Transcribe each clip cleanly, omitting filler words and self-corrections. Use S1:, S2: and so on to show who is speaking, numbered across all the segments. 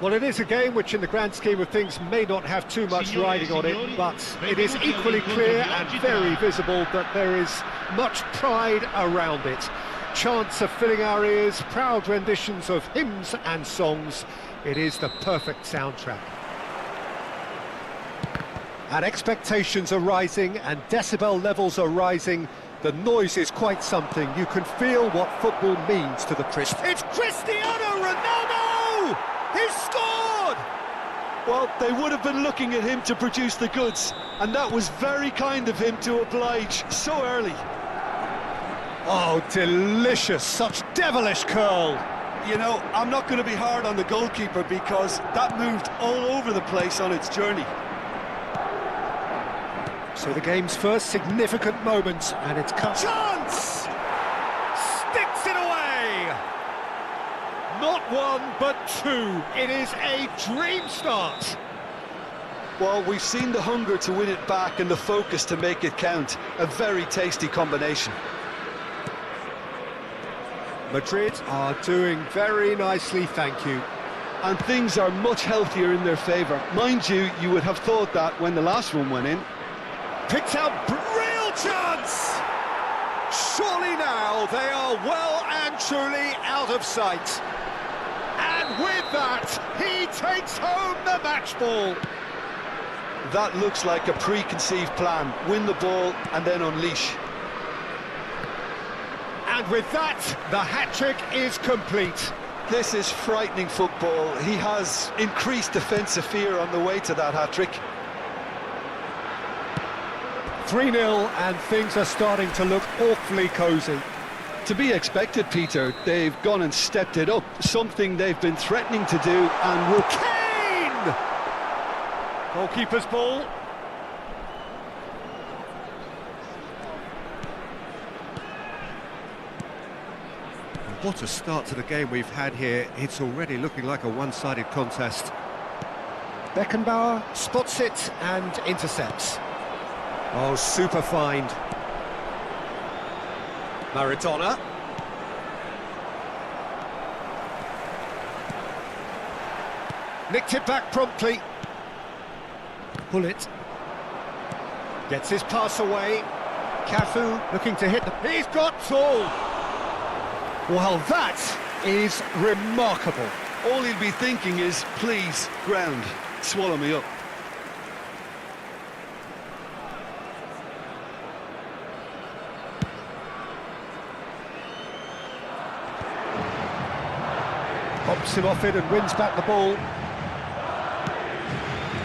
S1: Well, it is a game which in the grand scheme of things may not have too much riding on it, but it is equally clear and very visible that there is much pride around it. Chants are filling our ears, proud renditions of hymns and songs. It is the perfect soundtrack. And expectations are rising and decibel levels are rising. The noise is quite something. You can feel what football means to the Chris. It's Cristiano Ronaldo! He's scored!
S2: Well, they would have been looking at him to produce the goods, and that was very kind of him to oblige so early.
S1: Oh, delicious, such devilish curl.
S2: You know, I'm not going to be hard on the goalkeeper because that moved all over the place on its journey.
S1: So the game's first significant moment, and it's come.
S2: Chance!
S1: Sticks it away! Not one, but two. It is a dream start.
S2: Well, we've seen the hunger to win it back and the focus to make it count. A very tasty combination.
S1: Madrid are doing very nicely, thank you.
S2: And things are much healthier in their favour. Mind you, you would have thought that when the last one went in.
S1: Picked out, real chance! Surely now they are well and truly out of sight. And with that, he takes home the match ball.
S2: That looks like a preconceived plan. Win the ball and then unleash.
S1: And with that, the hat-trick is complete.
S2: This is frightening football. He has increased defensive fear on the way to that hat-trick.
S1: 3-0 and things are starting to look awfully cosy.
S2: To be expected, Peter. They've gone and stepped it up, something they've been threatening to do, and will...
S1: Kane! Goalkeeper's ball. What a start to the game we've had here. It's already looking like a one-sided contest. Beckenbauer spots it and intercepts. Oh, super find. Maradona. Nicked it back promptly. Pull it. Gets his pass away. Cafu looking to hit the... He's got tall! Well, that is remarkable.
S2: All he'll be thinking is, please, ground, swallow me up.
S1: Pops him off it and wins back the ball.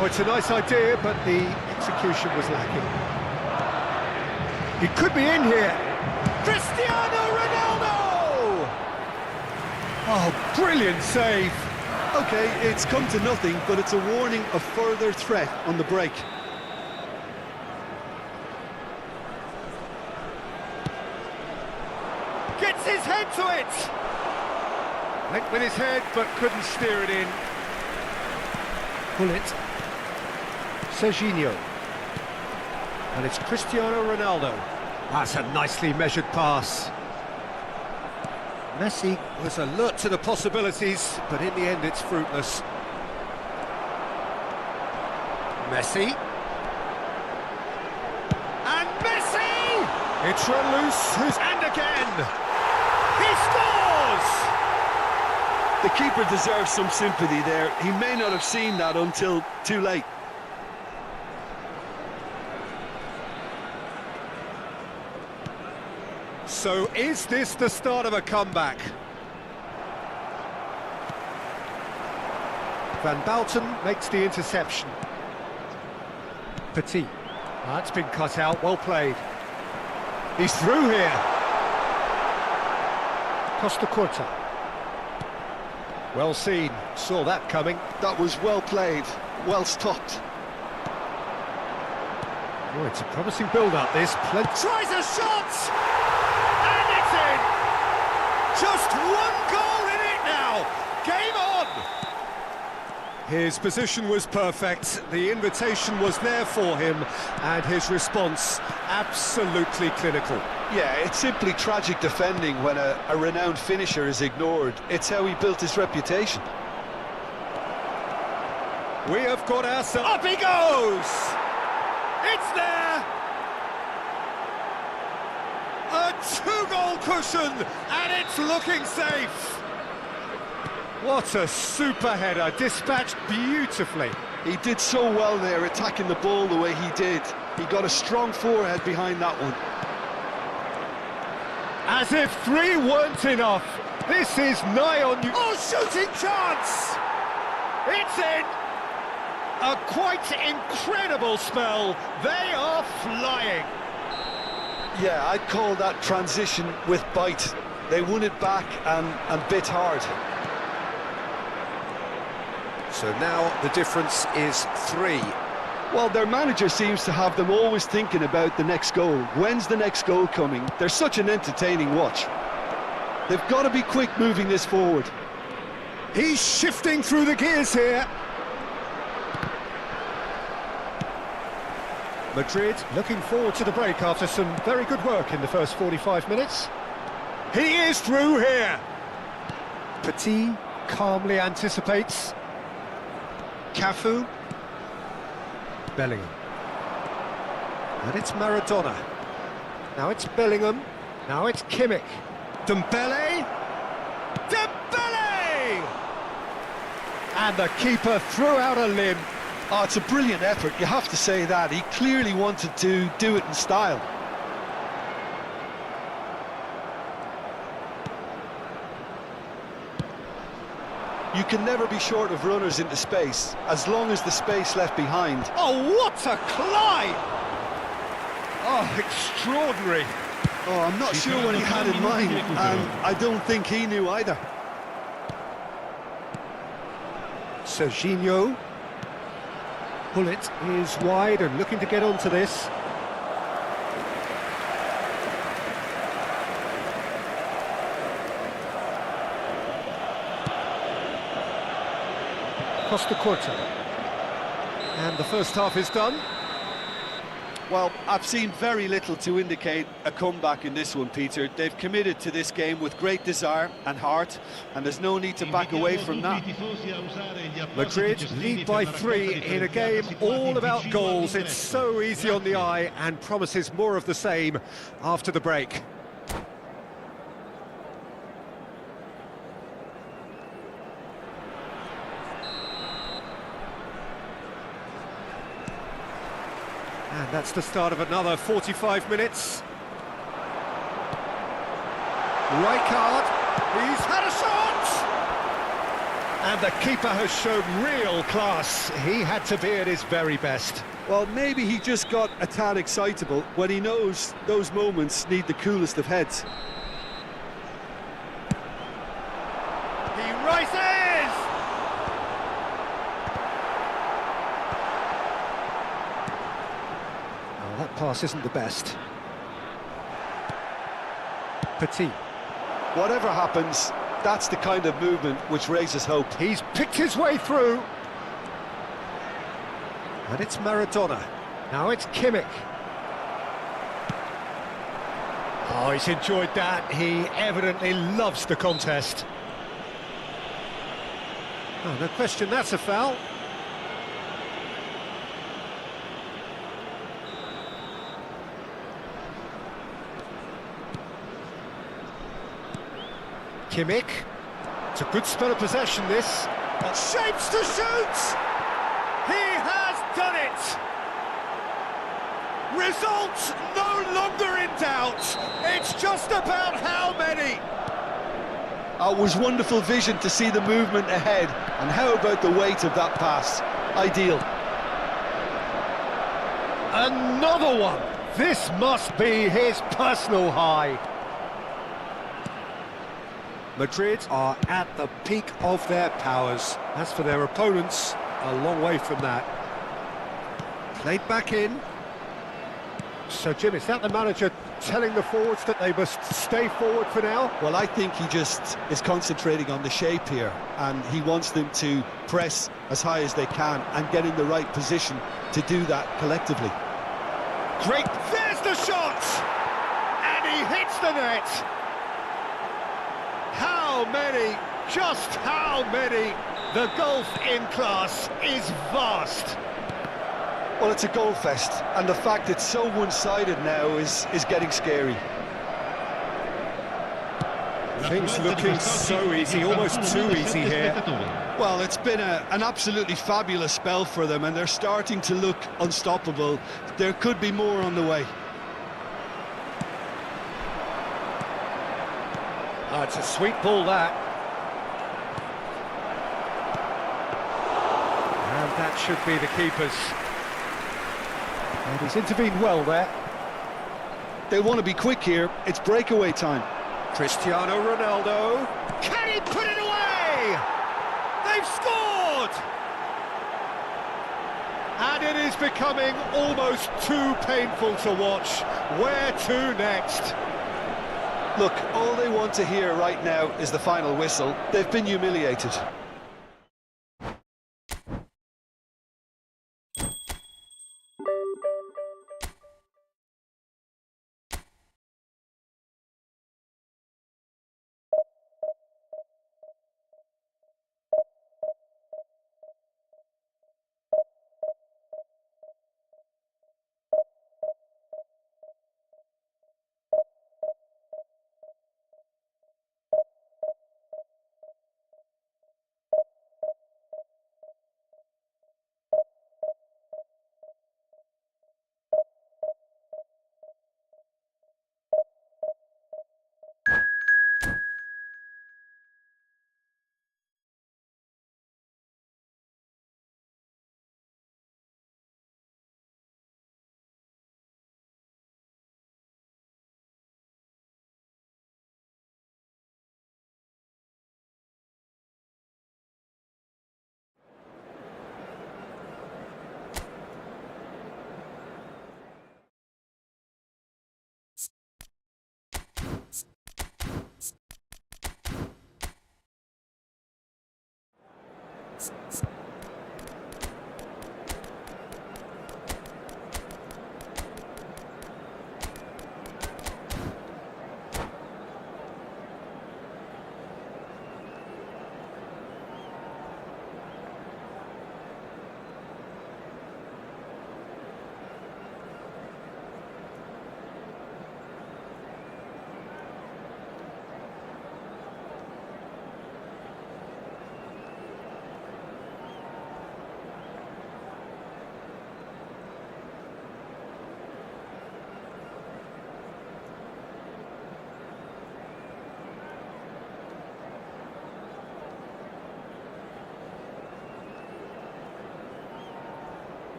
S1: Oh, it's a nice idea, but the execution was lacking. He could be in here. Cristiano Ronaldo! Oh, brilliant save.
S2: Okay, it's come to nothing, but it's a warning of further threat on the break.
S1: Gets his head to it! Linked with his head, but couldn't steer it in. Pull it. Serginho. And it's Cristiano Ronaldo. That's a nicely measured pass. Messi was alert to the possibilities, but in the end it's fruitless. Messi. And Messi! It's run loose, and again! He scores!
S2: The keeper deserves some sympathy there. He may not have seen that until too late.
S1: So is this the start of a comeback? Van Bouten makes the interception. Petit. That's been cut out, well played. He's through here. Costa Curta. Well seen, saw that coming.
S2: That was well played, well stopped.
S1: Oh, it's a promising build-up, this. Tries a shot! And it's in! Just one goal in it now! Game on! His position was perfect, the invitation was there for him, and his response absolutely clinical.
S2: Yeah, it's simply tragic defending when a renowned finisher is ignored. It's how he built his reputation.
S1: We have got ourselves... Up he goes! It's there! A two-goal cushion, and it's looking safe! What a super header, dispatched beautifully.
S2: He did so well there, attacking the ball the way he did. He got a strong forehead behind that one.
S1: As if three weren't enough. This is nigh on you. Oh, shooting chance! It's in! A quite incredible spell. They are flying.
S2: Yeah, I'd call that transition with bite. They won it back and bit hard.
S1: So now the difference is 3.
S2: Well, their manager seems to have them always thinking about the next goal. When's the next goal coming? They're such an entertaining watch. They've got to be quick moving this forward.
S1: He's shifting through the gears here. Madrid looking forward to the break after some very good work in the first 45 minutes. He is through here. Petit calmly anticipates. Cafu. Bellingham. And it's Maradona. Now it's Bellingham. Now it's Kimmich. Dembele. Dembele! And the keeper threw out a limb.
S2: Oh, it's a brilliant effort, you have to say that. He clearly wanted to do it in style. You can never be short of runners into space, as long as the space left behind.
S1: Oh, what a climb! Oh, extraordinary.
S2: Oh, I'm not sure what he had in mind, and I don't think he knew either.
S1: Serginho. Bullet is wide and looking to get onto this. Costa Curta. And the first half is done.
S2: Well, I've seen very little to indicate a comeback in this one, Peter. They've committed to this game with great desire and heart, and there's no need to back away from that.
S1: Madrid lead by 3 in a game all about goals. It's so easy on the eye and promises more of the same after the break. And that's the start of another 45 minutes. Rijkaard, he's had a shot! And the keeper has shown real class. He had to be at his very best.
S2: Well, maybe he just got a tad excitable when he knows those moments need the coolest of heads.
S1: He rises! Oh, that pass isn't the best. Petit.
S2: Whatever happens, that's the kind of movement which raises hope.
S1: He's picked his way through. And it's Maradona. Now it's Kimmich. Oh, he's enjoyed that. He evidently loves the contest. Oh, no question, that's a foul. Kimmich. It's a good spell of possession, this. Shapes to shoot! He has done it! Results no longer in doubt. It's just about how many.
S2: It was wonderful vision to see the movement ahead, and how about the weight of that pass? Ideal.
S1: Another one. This must be his personal high. Madrid are at the peak of their powers. As for their opponents, a long way from that. Played back in. So, Jim, is that the manager telling the forwards that they must stay forward for now?
S2: Well, I think he just is concentrating on the shape here, and he wants them to press as high as they can and get in the right position to do that collectively.
S1: Great, there's the shot! And he hits the net! How many, just how many? The gulf in class is vast.
S2: Well, it's a goal fest, and the fact it's so one-sided now is getting scary.
S1: Things looking so easy, almost too easy here.
S2: Well, it's been an absolutely fabulous spell for them, and they're starting to look unstoppable. There could be more on the way.
S1: Oh, it's a sweet ball, that. And that should be the keeper's. And he's intervened well there.
S2: They want to be quick here. It's breakaway time.
S1: Cristiano Ronaldo. Can he put it away? They've scored! And it is becoming almost too painful to watch. Where to next?
S2: Look, all they want to hear right now is the final whistle. They've been humiliated.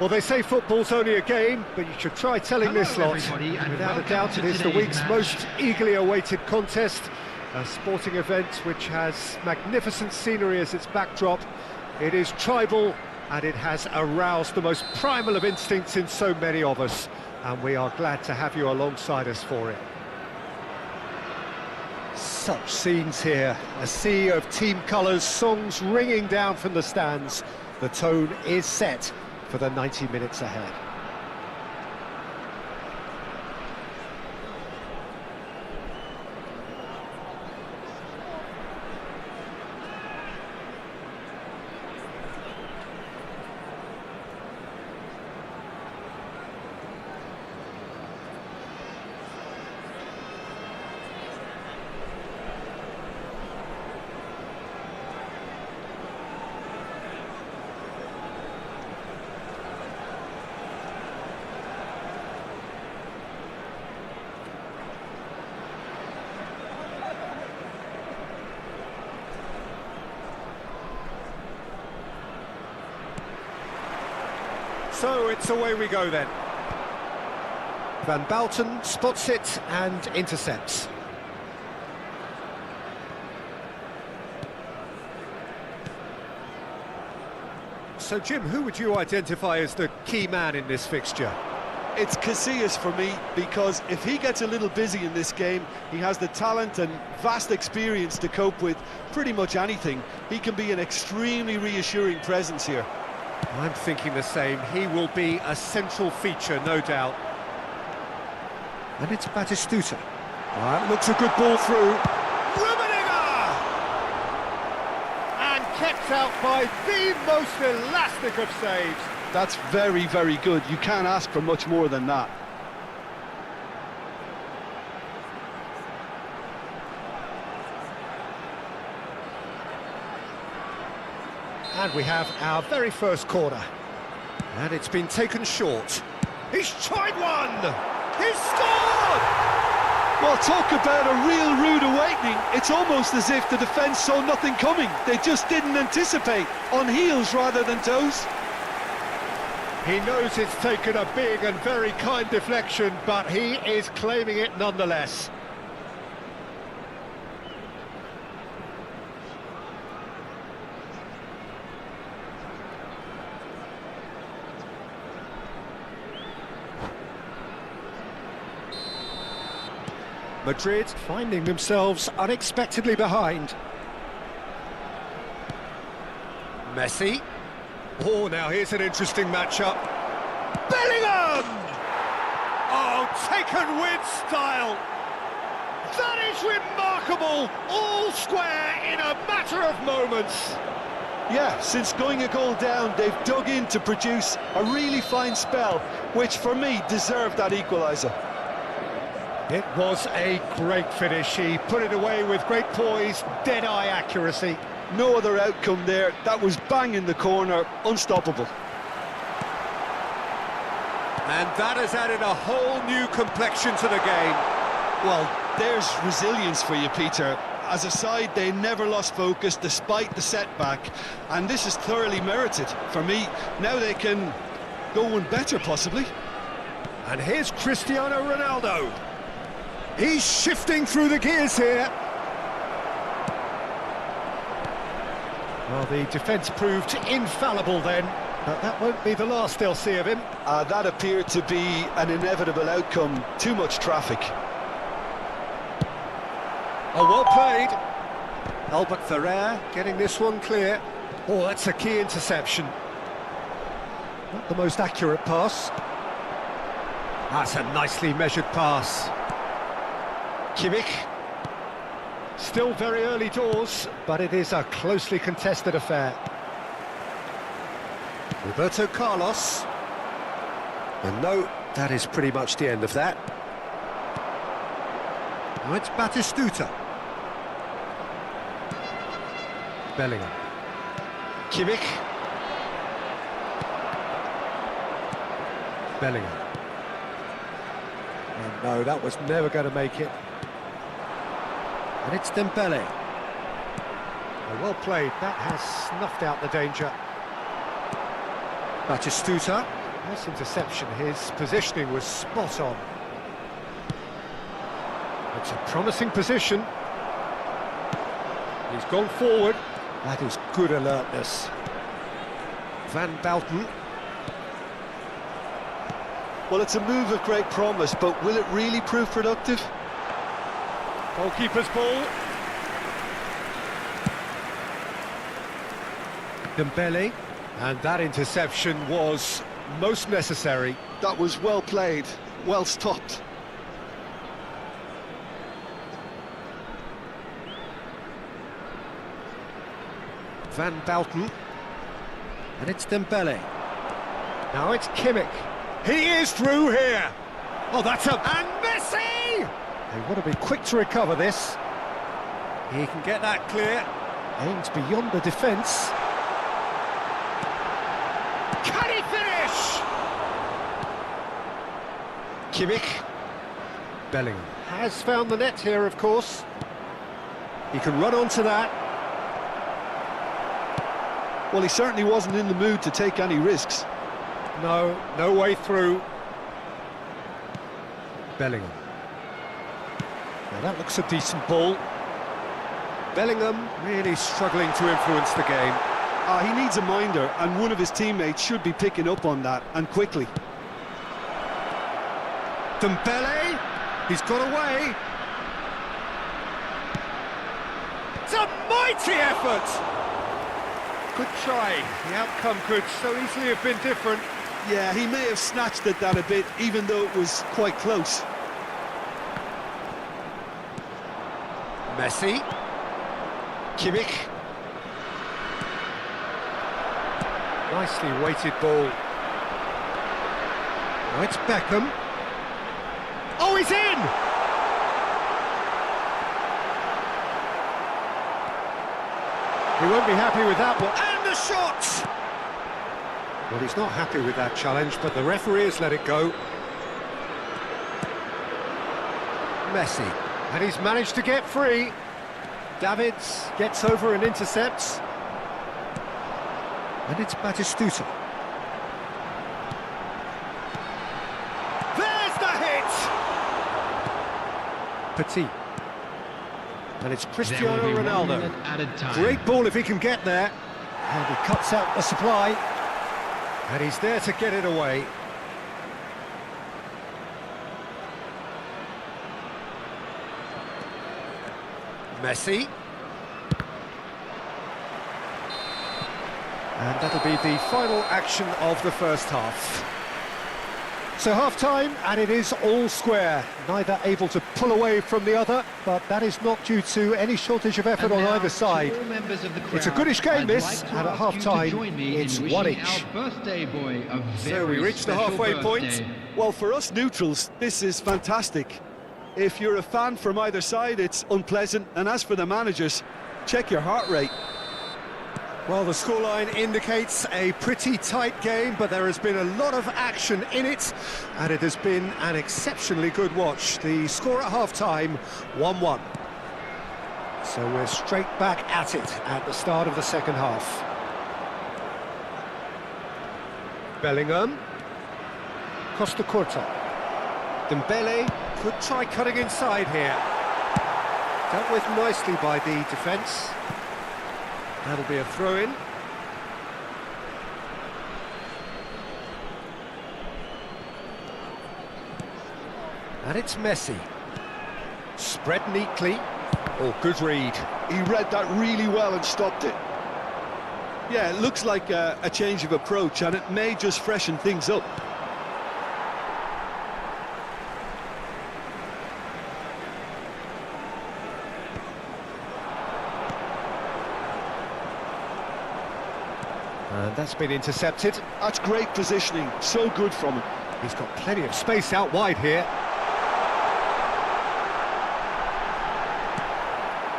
S1: Well, they say football's only a game, but you should try telling this lot. Without a doubt, it is the week's most eagerly awaited contest. A sporting event which has magnificent scenery as its backdrop. It is tribal, and it has aroused the most primal of instincts in so many of us. And we are glad to have you alongside us for it. Such scenes here. A sea of team colours, songs ringing down from the stands. The tone is set for the 90 minutes ahead. So it's away we go then. Van Bouten spots it and intercepts. So Jim, who would you identify as the key man in this fixture?
S2: It's Casillas for me, because if he gets a little busy in this game, he has the talent and vast experience to cope with pretty much anything. He can be an extremely reassuring presence here.
S1: I'm thinking the same. He will be a central feature, no doubt. And it's Batistuta. That looks a good ball through. ROPEները! And kept out by the most elastic of saves.
S2: That's very, very good. You can't ask for much more than that.
S1: And we have our very first corner. And it's been taken short. He's tried one! He's scored!
S2: Well, talk about a real rude awakening. It's almost as if the defence saw nothing coming. They just didn't anticipate. On heels rather than toes.
S1: He knows it's taken a big and very kind deflection, but he is claiming it nonetheless. Madrid finding themselves unexpectedly behind. Messi. Oh, now here's an interesting matchup. Bellingham! Oh, taken with style. That is remarkable. All square in a matter of moments.
S2: Yeah, since going a goal down, they've dug in to produce a really fine spell, which for me deserved that equaliser.
S1: It was a great finish. He put it away with great poise, dead-eye accuracy.
S2: No other outcome there. That was bang in the corner, unstoppable.
S1: And that has added a whole new complexion to the game.
S2: Well, there's resilience for you, Peter. As a side, they never lost focus despite the setback, and this is thoroughly merited. For me, now they can go one better, possibly.
S1: And here's Cristiano Ronaldo. He's shifting through the gears here. Well, the defence proved infallible then, but that won't be the last they'll see of him.
S2: That appeared to be an inevitable outcome. Too much traffic.
S1: Oh, well played. Albert Ferrer getting this one clear. Oh, that's a key interception. Not the most accurate pass. That's a nicely measured pass. Kimmich. Still very early doors, but it is a closely contested affair. Roberto Carlos. And no, that is pretty much the end of that. Now it's Batistuta. Bellingham. Kimmich. Bellingham. And no, that was never going to make it. And it's Dembele. Oh, well played. That has snuffed out the danger. Batistuta. Nice interception. His positioning was spot on. It's a promising position. He's gone forward. That is good alertness. Van Bouten.
S2: Well, it's a move of great promise, but will it really prove productive?
S1: Goalkeeper's ball. Dembele. And that interception was most necessary.
S2: That was well played, well stopped.
S1: Van Bouten. And it's Dembele. Now it's Kimmich. He is through here. Oh, that's a... And Messi! They want to be quick to recover this. He can get that clear. Aims beyond the defence. Can he finish? Kimmich. Bellingham has found the net here, of course. He can run onto that.
S2: Well, he certainly wasn't in the mood to take any risks.
S1: No, no way through. Bellingham. Now that looks a decent ball. Bellingham really struggling to influence the game.
S2: He needs a minder, and one of his teammates should be picking up on that, and quickly.
S1: Dembele, he's got away. It's a mighty effort. Good try. The outcome could so easily have been different.
S2: Yeah, he may have snatched at that a bit, even though it was quite close.
S1: Messi. Kimmich. Nicely weighted ball. Now it's Beckham. Oh, he's in! He won't be happy with that one. And the shot! Well, he's not happy with that challenge, but the referee has let it go. Messi. And he's managed to get free. Davids gets over and intercepts. And it's Batistuta. There's the hit! Petit. And it's Cristiano Ronaldo. Great ball if he can get there. And he cuts out the supply. And he's there to get it away. Messi. And that'll be the final action of the first half. So half-time, and it is all square. Neither able to pull away from the other, but that is not due to any shortage of effort on either side. It's a goodish game, this, and at half-time, it's one each. So we reach the halfway point.
S2: Well, for us neutrals, this is fantastic. If you're a fan from either side, it's unpleasant, and as for the managers, check your heart rate.
S1: Well, the scoreline indicates a pretty tight game, but there has been a lot of action in it, and it has been an exceptionally good watch. The score at half-time, 1-1. So we're straight back at it at the start of the second half. Bellingham. Costa Curta. Dembele could try cutting inside here. Dealt with nicely by the defence. That'll be a throw-in. And it's Messi. Spread neatly. Oh, good read.
S2: He read that really well and stopped it. Yeah, it looks like a change of approach, and it may just freshen things up.
S1: And that's been intercepted.
S2: That's great positioning, so good from him.
S1: He's got plenty of space out wide here.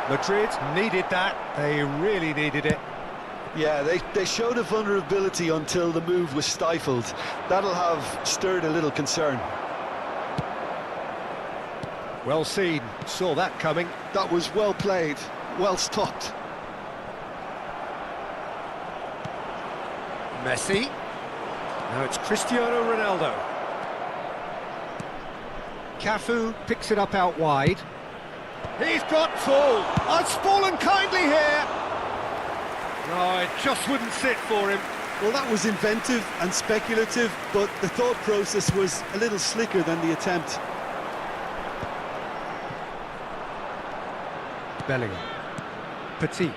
S1: Madrid needed that, they really needed it.
S2: Yeah, they showed a vulnerability until the move was stifled. That'll have stirred a little concern.
S1: Well seen, saw that coming.
S2: That was well played, well stopped.
S1: Messi. Now it's Cristiano Ronaldo. Cafu picks it up out wide. He's got full. Oh, it's fallen kindly here. No, it just wouldn't sit for him.
S2: Well, that was inventive and speculative, but the thought process was a little slicker than the attempt.
S1: Bellingham. Petit.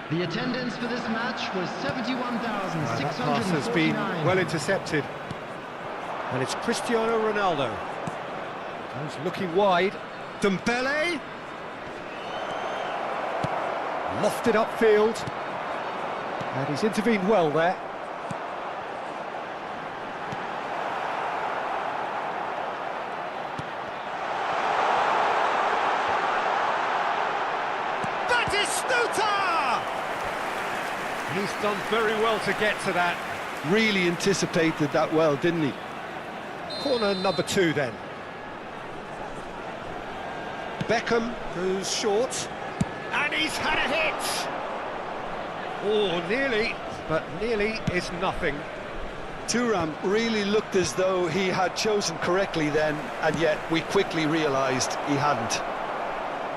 S3: The attendance for this match was 71,649.
S1: That pass has been well intercepted. And it's Cristiano Ronaldo. He's looking wide. Dembele. Lofted upfield. And he's intervened well there. He's done very well to get to that.
S2: Really anticipated that well, didn't he?
S1: Corner number 2 then. Beckham goes short. And he's had a hit! Oh, nearly, but nearly is nothing.
S2: Thuram really looked as though he had chosen correctly then, and yet we quickly realised he hadn't.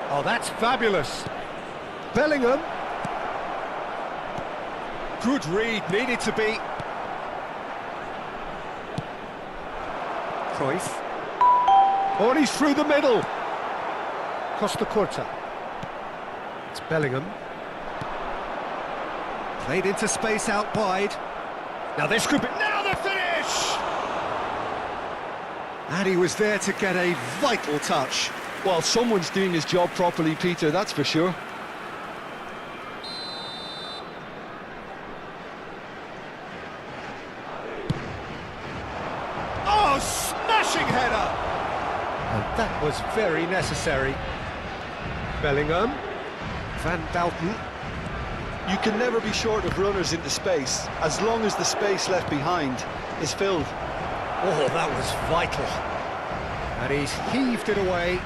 S1: Oh, that's fabulous. Bellingham. Good read, needed to be. Cruyff. Oh, and he's through the middle. Costa Curta. It's Bellingham. Played into space out wide. Now this could be... Now the finish! And he was there to get a vital touch.
S2: Well, someone's doing his job properly, Peter, that's for sure.
S1: Oh, smashing header! And that was very necessary. Bellingham. Van Dalton.
S2: You can never be short of runners into space, as long as the space left behind is filled.
S1: Oh, that was vital. And he's heaved it away.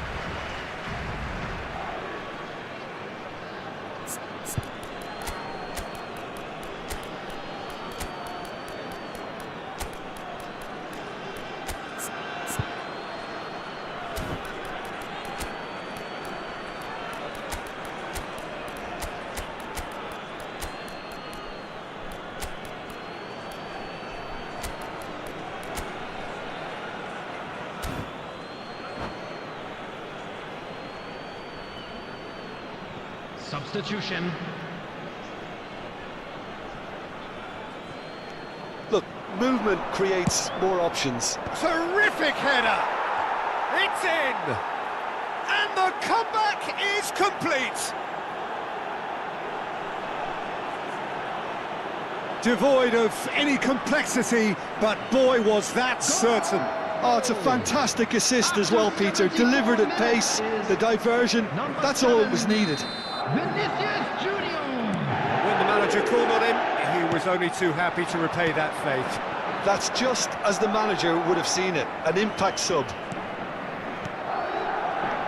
S3: Substitution.
S2: Look, movement creates more options.
S1: Terrific header! It's in! And the comeback is complete! Devoid of any complexity, but boy was that certain.
S2: Oh, it's a fantastic assist as well, Peter. Delivered at pace, the diversion, that's all that was needed.
S3: Vinicius Junior.
S1: When the manager called on him, he was only too happy to repay that faith.
S2: That's just as the manager would have seen it, an impact sub.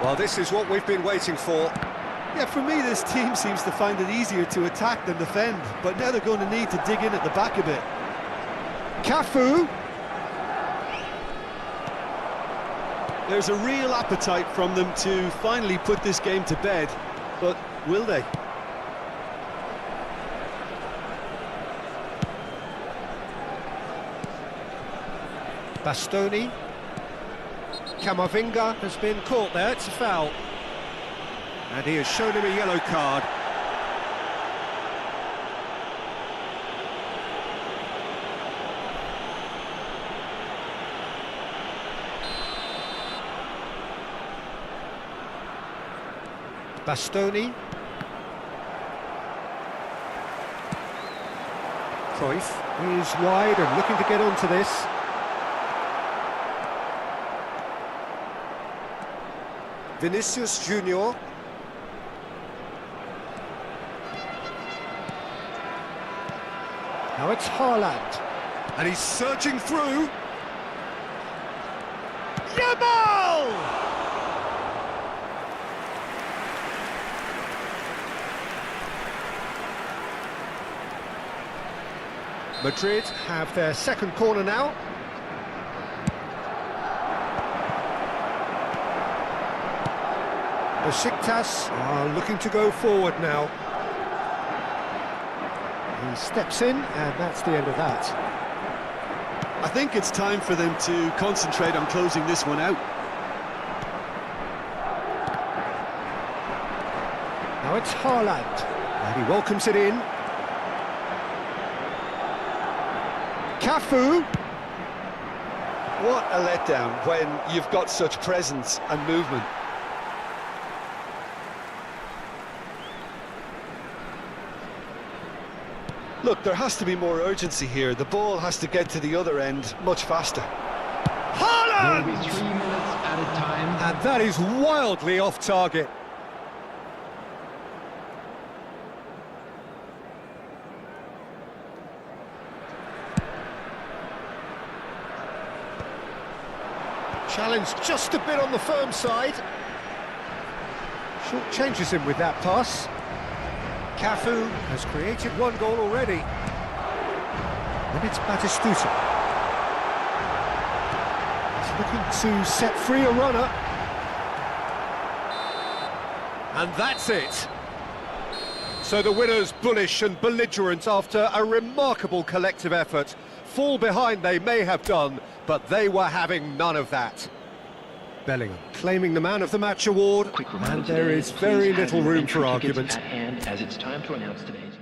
S1: Well, this is what we've been waiting for.
S2: Yeah, for me, this team seems to find it easier to attack than defend, but now they're going to need to dig in at the back a bit.
S1: Cafu.
S2: There's a real appetite from them to finally put this game to bed, but will they?
S1: Bastoni. Camavinga has been caught there, it's a foul. And he has shown him a yellow card. Bastoni. Cruyff is wide and looking to get onto this. Vinicius Junior. Now it's Haaland. And he's surging through. Yamal! Madrid have their second corner now. Besiktas are looking to go forward now. He steps in, and that's the end of that.
S2: I think it's time for them to concentrate on closing this one out.
S1: Now it's Haaland, and he welcomes it in. Cafu.
S2: What a letdown when you've got such presence and movement. Look, there has to be more urgency here. The ball has to get to the other end much faster.
S1: Haaland!
S3: Will be 3 minutes at a time.
S1: And that is wildly off target. Challenge just a bit on the firm side. Short changes him with that pass. Cafu has created one goal already. And it's Batistuta. He's looking to set free a runner. And that's it. So the winners bullish and belligerent after a remarkable collective effort. Fall behind they may have done, but they were having none of that. Bellingham claiming the Man of the Match award, and there is very little room for argument.
S3: At hand, as it's time to announce today's.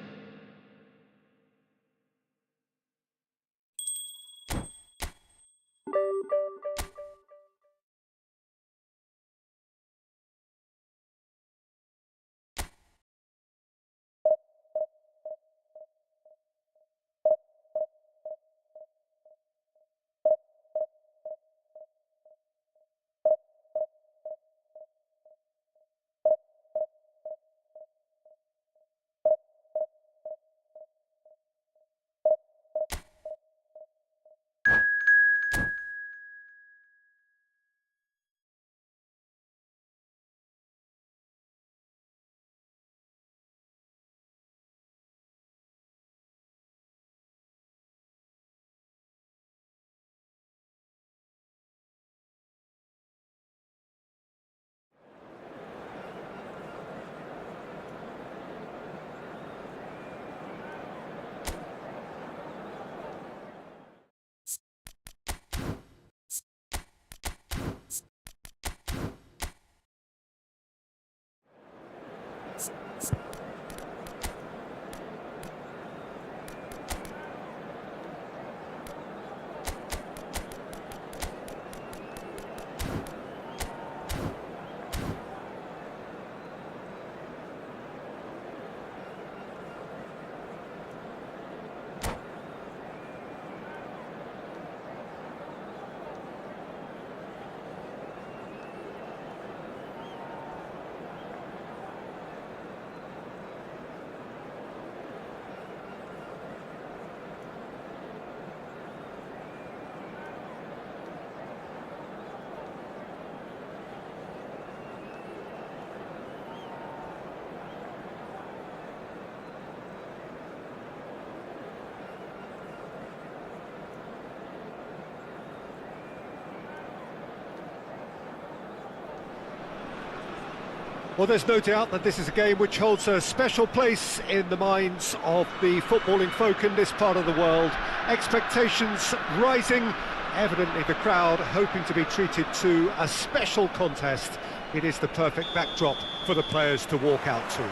S1: Well, there's no doubt that this is a game which holds a special place in the minds of the footballing folk in this part of the world. Expectations rising, evidently the crowd hoping to be treated to a special contest. It is the perfect backdrop for the players to walk out to.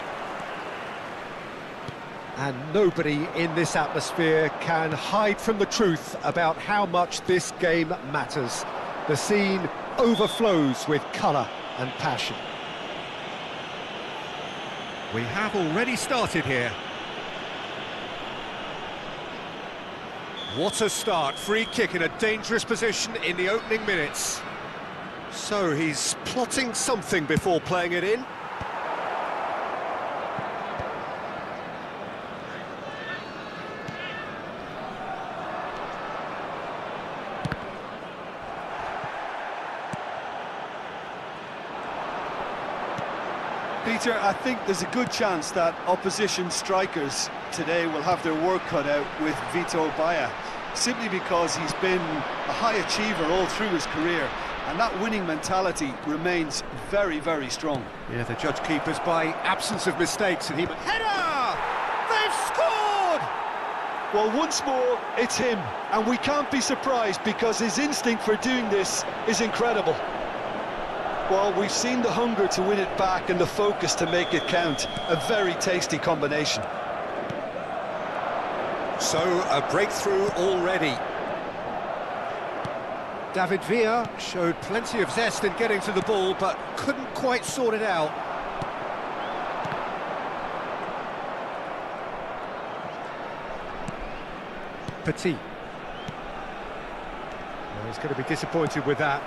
S1: And nobody in this atmosphere can hide from the truth about how much this game matters. The scene overflows with colour and passion. We have already started here. What a start, free kick in a dangerous position in the opening minutes. So he's plotting something before playing it in.
S2: Peter, I think there's a good chance that opposition strikers today will have their work cut out with Vito Baia, simply because he's been a high achiever all through his career, and that winning mentality remains very, very strong.
S1: Yeah, the judge keepers by absence of mistakes, and he... Header! They've scored!
S2: Well, once more, it's him, and we can't be surprised because his instinct for doing this is incredible. Well, we've seen the hunger to win it back and the focus to make it count. A very tasty combination.
S1: So, a breakthrough already. David Villa showed plenty of zest in getting to the ball, but couldn't quite sort it out. Petit. Well, he's going to be disappointed with that.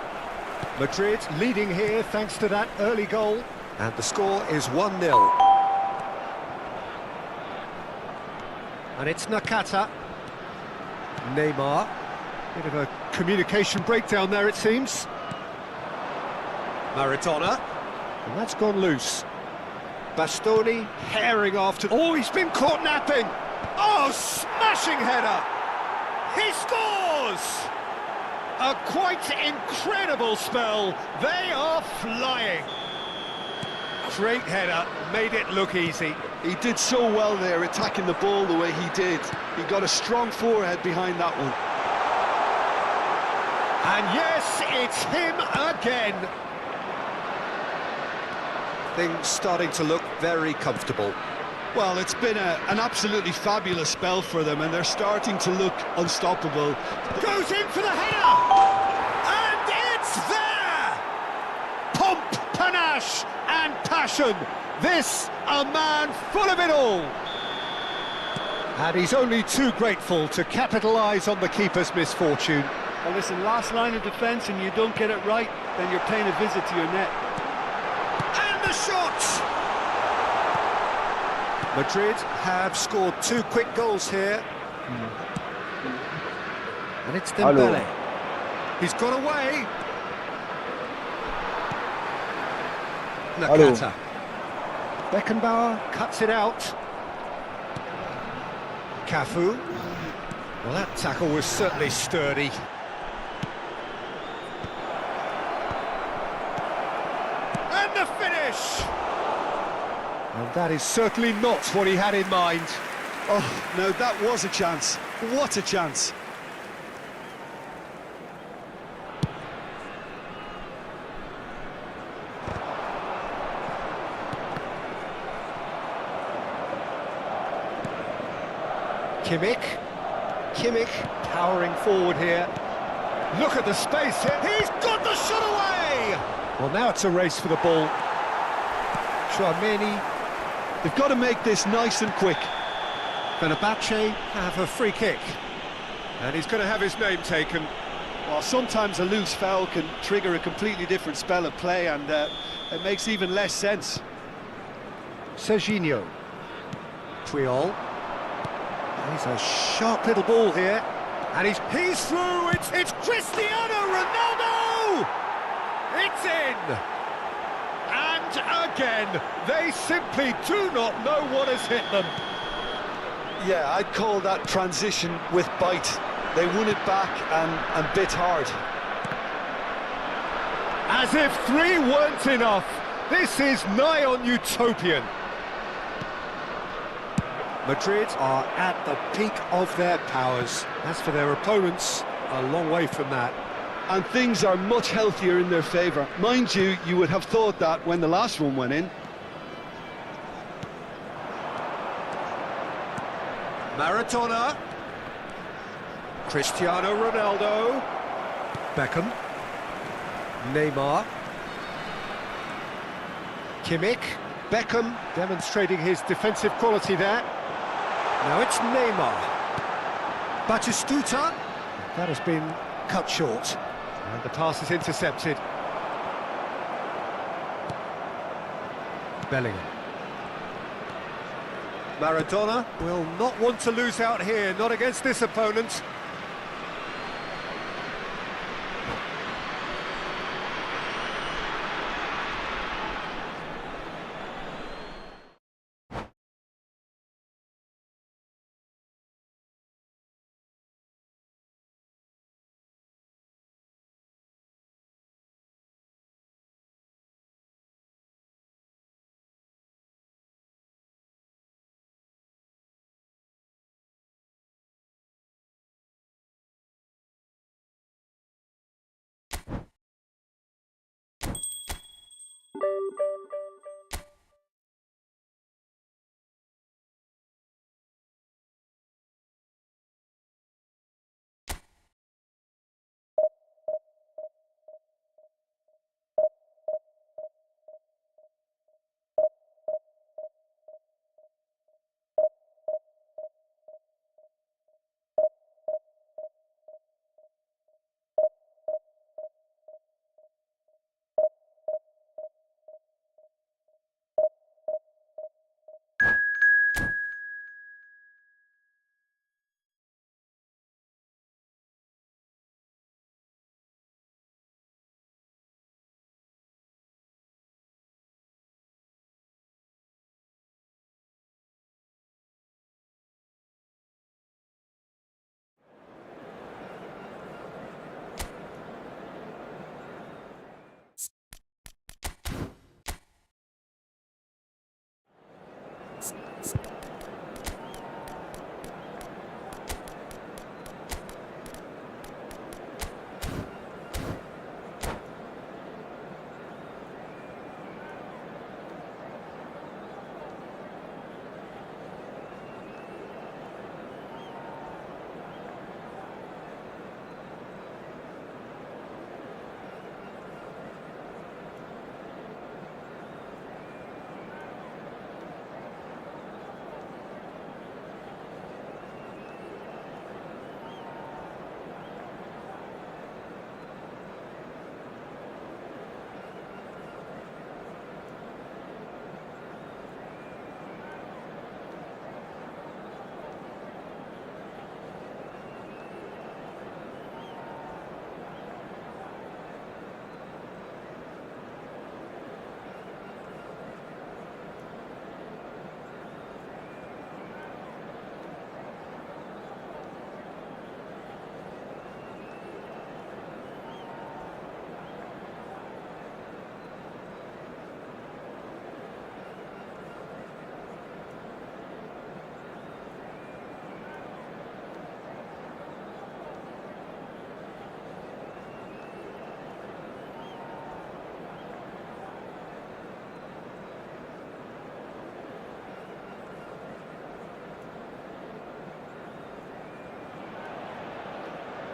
S1: Madrid leading here thanks to that early goal, and the score is 1-0. And it's Nakata. Neymar. Bit of a communication breakdown there, it seems. Maradona. And that's gone loose. Bastoni herring after... Oh, he's been caught napping! Oh, smashing header! He scores! A quite incredible spell. They are flying. Great header, made it look easy.
S2: He did so well there, attacking the ball the way he did. He got a strong forehead behind that one.
S1: And yes, it's him again. Things starting to look very comfortable.
S2: Well, it's been an absolutely fabulous spell for them, and they're starting to look unstoppable.
S1: Goes in for the header! And it's there! Pomp, panache and passion. This, a man full of it all. And he's only too grateful to capitalise on the keeper's misfortune.
S2: Well, listen, last line of defence and you don't get it right, then you're paying a visit to your net.
S1: And the shot! Madrid have scored 2 quick goals here. And it's Dembele. He's got away. Nakata. Beckenbauer cuts it out. Cafu. Well, that tackle was certainly sturdy. And the finish! And that is certainly not what he had in mind.
S2: Oh, no, that was a chance. What a chance.
S1: Kimmich powering forward here. Look at the space here. He's got the shot away! Well, now it's a race for the ball. Chouameni.
S2: They've got to make this nice and quick.
S1: Fenerbahce have a free kick. And he's going to have his name taken.
S2: Well, sometimes a loose foul can trigger a completely different spell of play, and it makes even less sense.
S1: Serginho. Puyol. He's a sharp little ball here. And he's through. It's Cristiano Ronaldo! It's in! And again, they simply do not know what has hit them.
S2: Yeah, I'd call that transition with bite. They won it back and bit hard.
S1: As if 3 weren't enough. This is nigh on utopian. Madrid are at the peak of their powers. As for their opponents, a long way from that.
S2: And things are much healthier in their favour. Mind you, you would have thought that when the last one went in.
S1: Maradona. Cristiano Ronaldo. Beckham. Neymar. Kimmich. Beckham demonstrating his defensive quality there. Now it's Neymar. Batistuta. That has been cut short. And the pass is intercepted. Bellingham. Maradona will not want to lose out here, not against this opponent.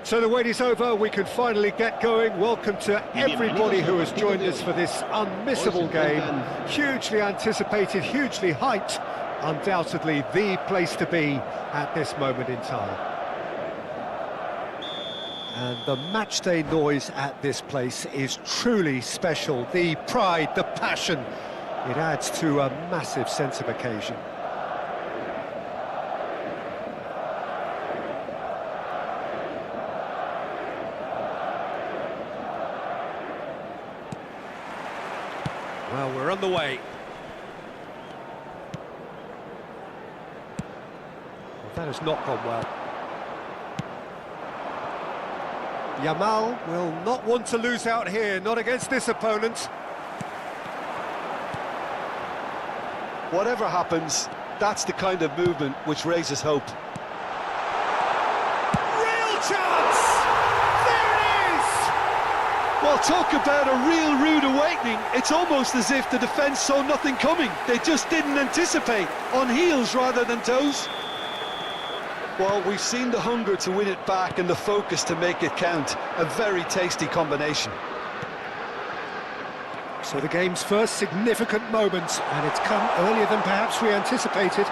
S1: So the wait is over, we can finally get going. Welcome to everybody who has joined us for this unmissable game. Hugely anticipated, hugely hyped. Undoubtedly the place to be at this moment in time. And the matchday noise at this place is truly special. The pride, the passion, it adds to a massive sense of occasion. Well, we're on the way. Well, that has not gone well. Yamal will not want to lose out here, not against this opponent.
S2: Whatever happens, that's the kind of movement which raises hope.
S1: Real chance! There it is!
S2: Well, talk about a real rude awakening. It's almost as if the defence saw nothing coming. They just didn't anticipate, on heels rather than toes. Well, we've seen the hunger to win it back and the focus to make it count. A very tasty combination.
S1: So the game's first significant moment, and it's come earlier than perhaps we anticipated.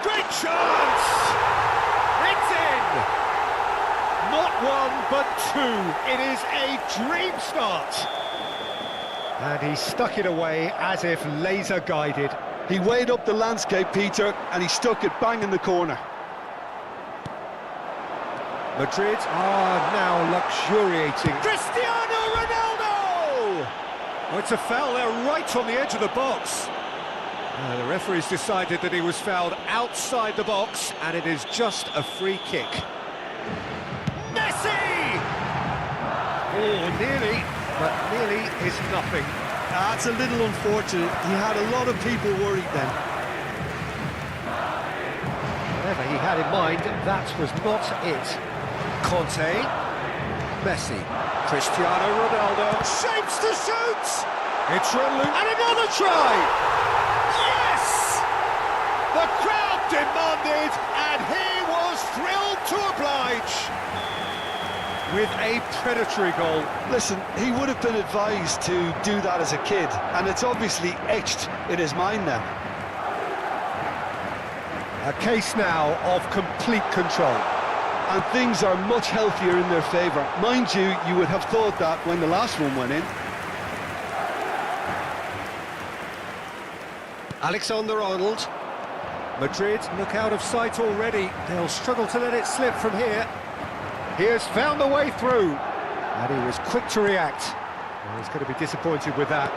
S1: Great chance! It's in! Not one, but two. It is a dream start. And he stuck it away as if laser-guided.
S2: He weighed up the landscape, Peter, and he stuck it bang in the corner.
S1: Madrid are now luxuriating. Cristiano Ronaldo! Oh, it's a foul there right on the edge of the box. The referee's decided that he was fouled outside the box, and it is just a free kick. Messi! Oh, nearly, but nearly is nothing.
S2: That's a little unfortunate. He had a lot of people worried then.
S1: Whatever he had in mind, that was not it. Conte, Messi, Cristiano Ronaldo, shapes to shoot! It's run loose. And another try! Yes! The crowd demanded, and he was thrilled to oblige. With a predatory goal.
S2: Listen, he would have been advised to do that as a kid, and it's obviously etched in his mind now.
S1: A case now of complete control.
S2: And things are much healthier in their favour. Mind you, you would have thought that when the last one went in.
S1: Alexander-Arnold. Madrid look out of sight already. They'll struggle to let it slip from here. He has found the way through. And he was quick to react. Well, he's going to be disappointed with that.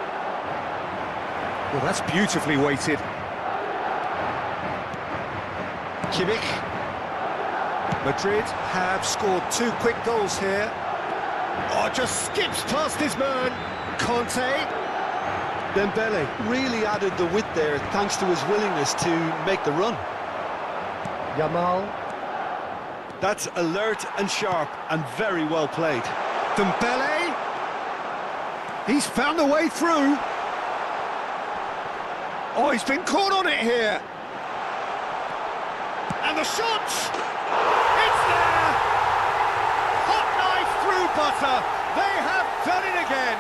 S1: Well, that's beautifully weighted. Kimmich. Madrid have scored 2 quick goals here. Oh, just skips past his man. Conte.
S2: Dembele really added the width there thanks to his willingness to make the run.
S1: Yamal.
S2: That's alert and sharp and very well played.
S1: Dembele. He's found a way through. Oh, he's been caught on it here. And the shot! It's there! Hot knife through butter. They have done it again.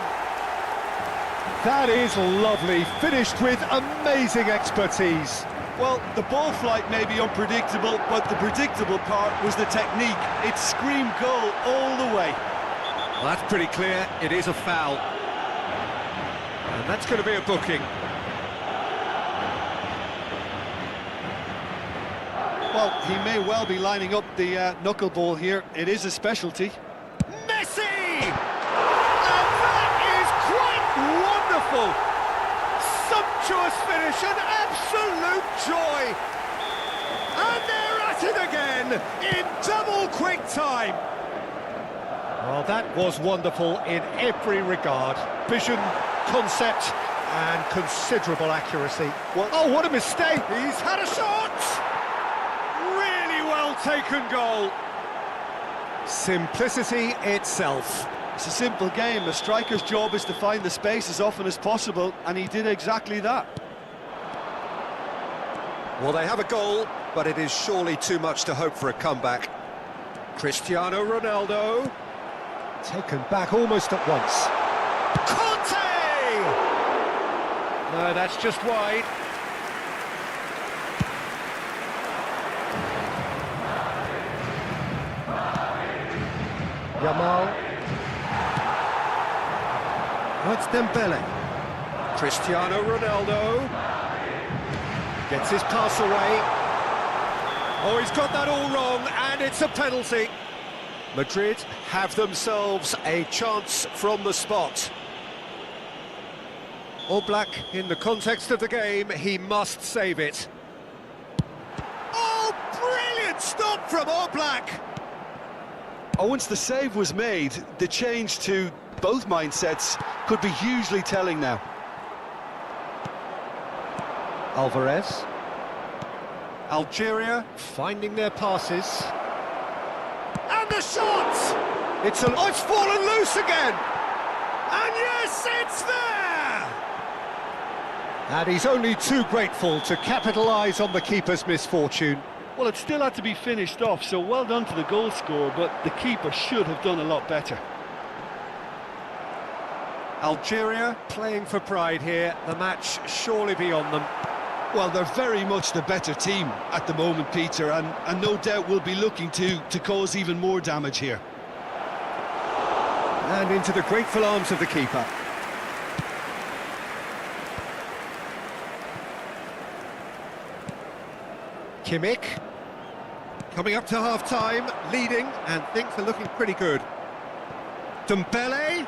S1: That is lovely, finished with amazing expertise.
S2: Well, the ball flight may be unpredictable, but the predictable part was the technique. It screamed goal all the way.
S1: Well, that's pretty clear. It is a foul. And that's going to be a booking.
S2: Well, he may well be lining up the knuckleball here. It is a specialty.
S1: Messi! And that is quite wonderful! Sumptuous finish, an absolute joy! And they're at it again, in double quick time! Well, that was wonderful in every regard. Vision, concept, and considerable accuracy.
S2: Well,
S1: oh, what a mistake! He's had a shot! Really well taken goal. Simplicity itself.
S2: It's a simple game. A striker's job is to find the space as often as possible, and he did exactly that.
S1: Well, they have a goal, but it is surely too much to hope for a comeback. Cristiano Ronaldo. Taken back almost at once. Conte! No, that's just wide. Yamal. Oh, it's Dembele. Cristiano Ronaldo. Gets his pass away. Oh, he's got that all wrong, and it's a penalty. Madrid have themselves a chance from the spot. Oblak, in the context of the game, he must save it. Oh, brilliant stop from Oblak!
S2: Oh, once the save was made, the change to both mindsets could be hugely telling now.
S1: Alvarez. Algeria finding their passes. And the shot! Oh, it's fallen loose again! And yes, it's there! And he's only too grateful to capitalise on the keeper's misfortune.
S2: Well, it still had to be finished off, so well done to the goal scorer, but the keeper should have done a lot better.
S1: Algeria playing for pride here. The match surely beyond them.
S2: Well, they're very much the better team at the moment, Peter, and no doubt will be looking to cause even more damage here.
S1: And into the grateful arms of the keeper. Kimmich. Coming up to half-time, leading, and things are looking pretty good. Dembele.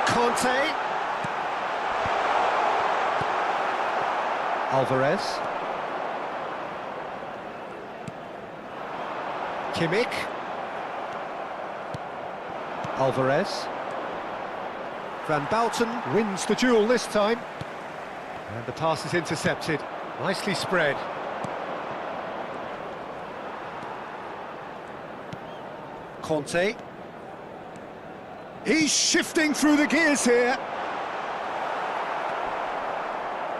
S1: Conte. Alvarez. Kimmich. Alvarez. Van Bouten wins the duel this time. And the pass is intercepted. Nicely spread. Conte. He's shifting through the gears here.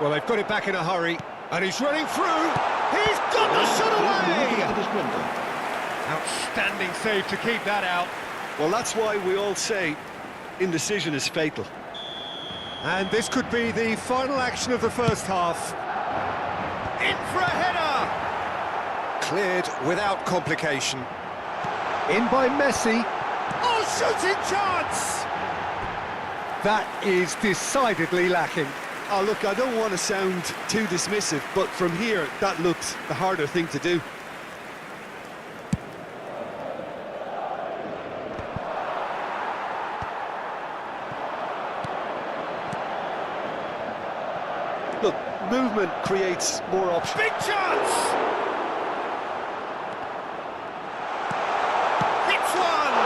S1: Well, they've got it back in a hurry, and he's running through. He's got the shot away! Outstanding save to keep that out.
S2: Well, that's why we all say indecision is fatal.
S1: And this could be the final action of the first half. In for a header! Cleared without complication. In by Messi. Oh, shooting chance! That is decidedly lacking.
S2: Oh, look, I don't want to sound too dismissive, but from here, that looks the harder thing to do. Look, movement creates more options.
S1: Big chance! Hits one!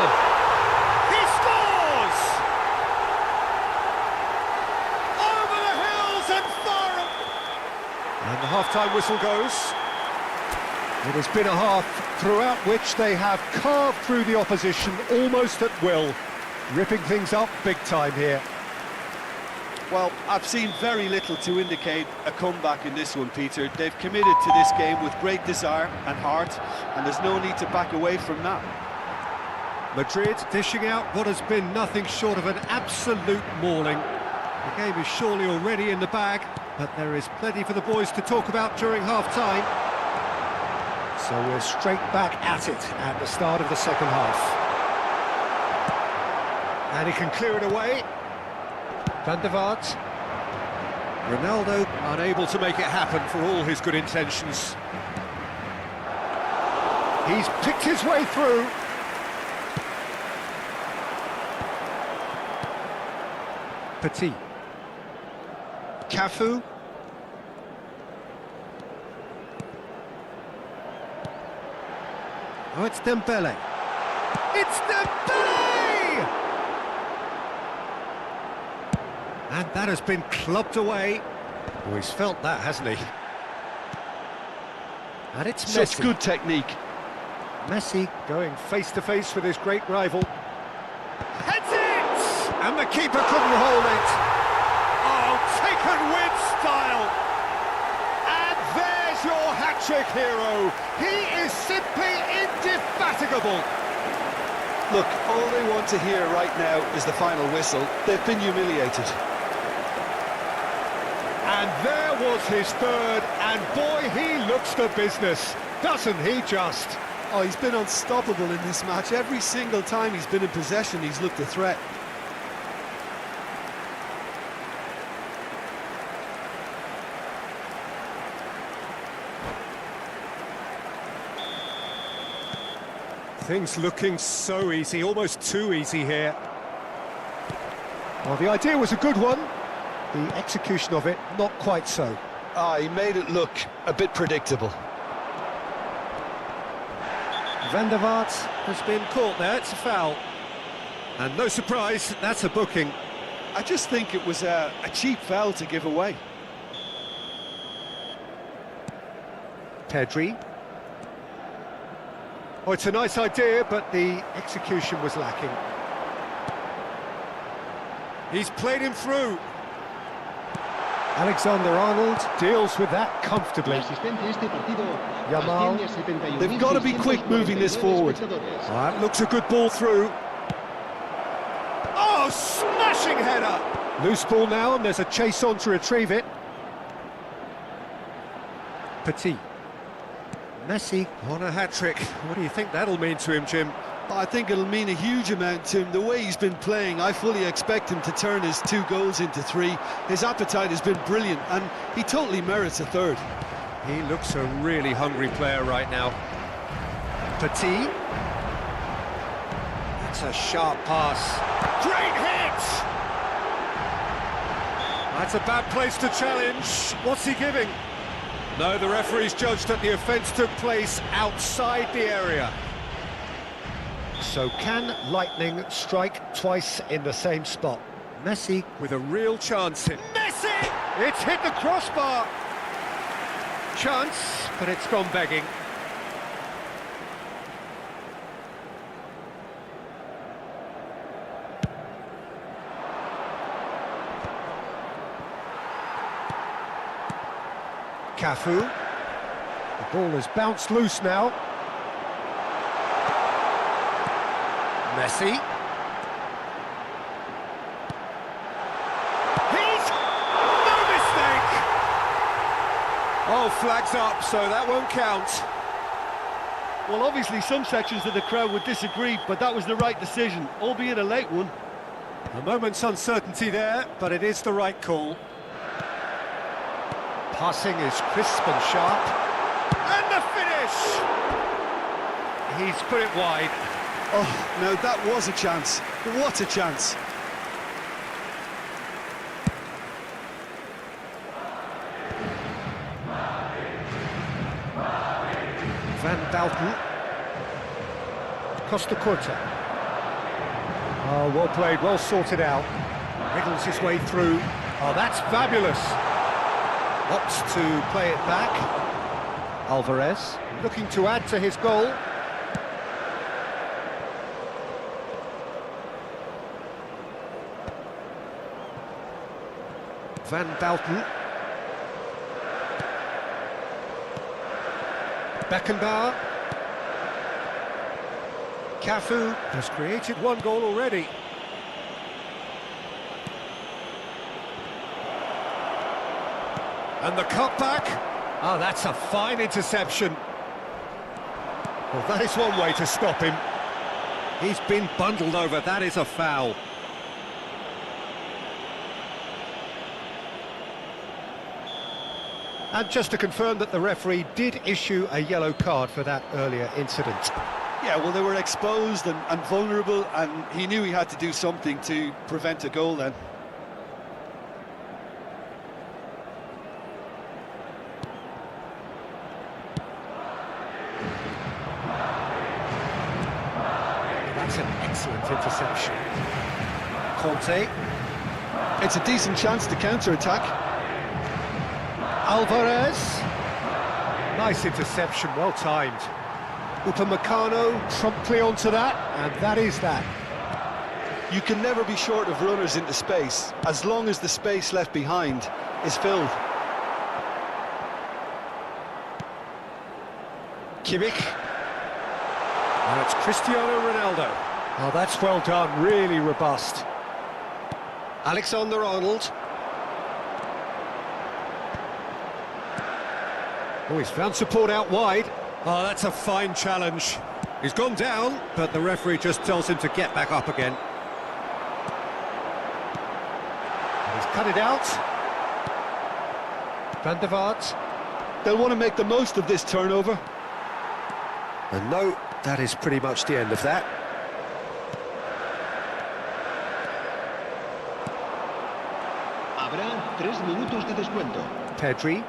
S1: He scores! Over the hills and far... And the half-time whistle goes. It has been a half throughout which they have carved through the opposition almost at will. Ripping things up big time here.
S2: Well, I've seen very little to indicate a comeback in this one, Peter. They've committed to this game with great desire and heart, and there's no need to back away from that.
S1: Madrid dishing out what has been nothing short of an absolute mauling. The game is surely already in the bag, but there is plenty for the boys to talk about during half-time. So we're straight back at it at the start of the second half. And he can clear it away. Van der Vaart. Ronaldo unable to make it happen for all his good intentions. He's picked his way through. Petit. Cafu. Oh, it's Dembele. It's Dembele! And that has been clubbed away. Oh, he's felt that, hasn't he? And it's Messi.
S2: Such good technique.
S1: Messi going face-to-face with his great rival. Heads it! And the keeper couldn't hold it. Oh, taken with style. And there's your hat-trick hero. He is simply indefatigable.
S2: Look, all they want to hear right now is the final whistle. They've been humiliated.
S1: And there was his third, and boy, he looks the business, doesn't he just?
S2: Oh, he's been unstoppable in this match. Every single time he's been in possession, he's looked a threat.
S1: Things looking so easy, almost too easy here. Well, the idea was a good one. The execution of it, not quite so.
S2: Ah, he made it look a bit predictable.
S1: Van der Vaart has been caught there, it's a foul. And no surprise, that's a booking.
S2: I just think it was a cheap foul to give away.
S1: Pedri. Oh, it's a nice idea, but the execution was lacking. He's played him through. Alexander-Arnold deals with that comfortably. Yamal.
S2: They've got to be quick moving this forward.
S1: That looks a good ball through. Oh, smashing header! Loose ball now, and there's a chase on to retrieve it. Petit. Messi on a hat-trick. What do you think that'll mean to him, Jim?
S2: I think it'll mean a huge amount to him. The way he's been playing, I fully expect him to turn his 2 goals into 3. His appetite has been brilliant, and he totally merits a third.
S1: He looks a really hungry player right now. Petit. That's a sharp pass. Great hit! That's a bad place to challenge. What's he giving? No, the referee's judged that the offence took place outside the area. So can lightning strike twice in the same spot? Messi with a real chance. Messi! It's hit the crossbar! Chance, but it's gone begging. Cafu. The ball has bounced loose now. Messi. He's... no mistake! Oh, flags up, so that won't count.
S2: Well, obviously some sections of the crowd would disagree, but that was the right decision, albeit a late one.
S1: A moment's uncertainty there, but it is the right call. Passing is crisp and sharp. And the finish! He's put it wide.
S2: Oh, now that was a chance. What a chance.
S1: Van Dalton. Costa Curta. Oh, well played, well sorted out. Wriggles his way through. Oh, that's fabulous. Opts to play it back. Alvarez looking to add to his goal. Van Dalton. Beckenbauer. Cafu has created one goal already. And the cutback. Oh, that's a fine interception. Well, that is one way to stop him. He's been bundled over. That is a foul. And just to confirm that the referee did issue a yellow card for that earlier incident.
S2: Yeah, well, they were exposed and vulnerable, and he knew he had to do something to prevent a goal then.
S1: That's an excellent interception. Conte.
S2: It's a decent chance to counter-attack.
S1: Alvarez. Nice interception, well timed. Upamecano promptly onto that, and that is that.
S2: You can never be short of runners into space, as long as the space left behind is filled.
S1: Kimmich. Now it's Cristiano Ronaldo. Oh, that's well done, really robust. Alexander-Arnold. Oh, he's found support out wide. Oh, that's a fine challenge. He's gone down, but the referee just tells him to get back up again. And he's cut it out. Van der Vaart.
S2: They'll want to make the most of this turnover.
S1: And no, that is pretty much the end of that.
S3: Habrá 3 minutos de descuento.
S1: Pedri.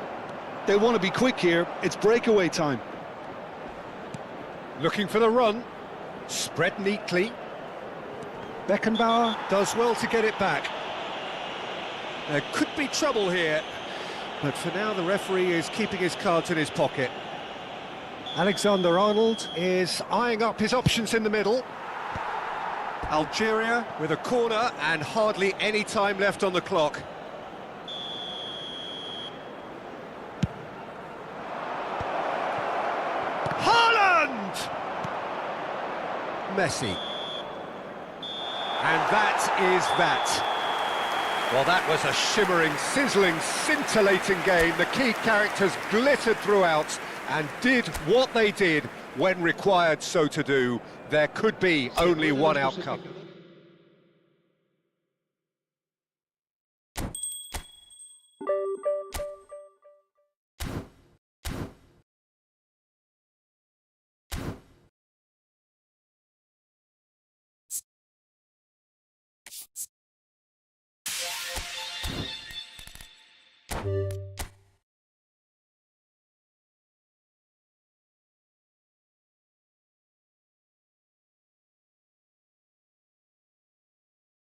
S2: They want to be quick here. It's breakaway time.
S1: Looking for the run. Spread neatly. Beckenbauer does well to get it back. There could be trouble here, but for now the referee is keeping his cards in his pocket. Alexander-Arnold is eyeing up his options in the middle. Algeria with a corner and hardly any time left on the clock. Messi. And that is that. Well, that was a shimmering, sizzling, scintillating game. The key characters glittered throughout and did what they did when required so to do. There could be only one outcome.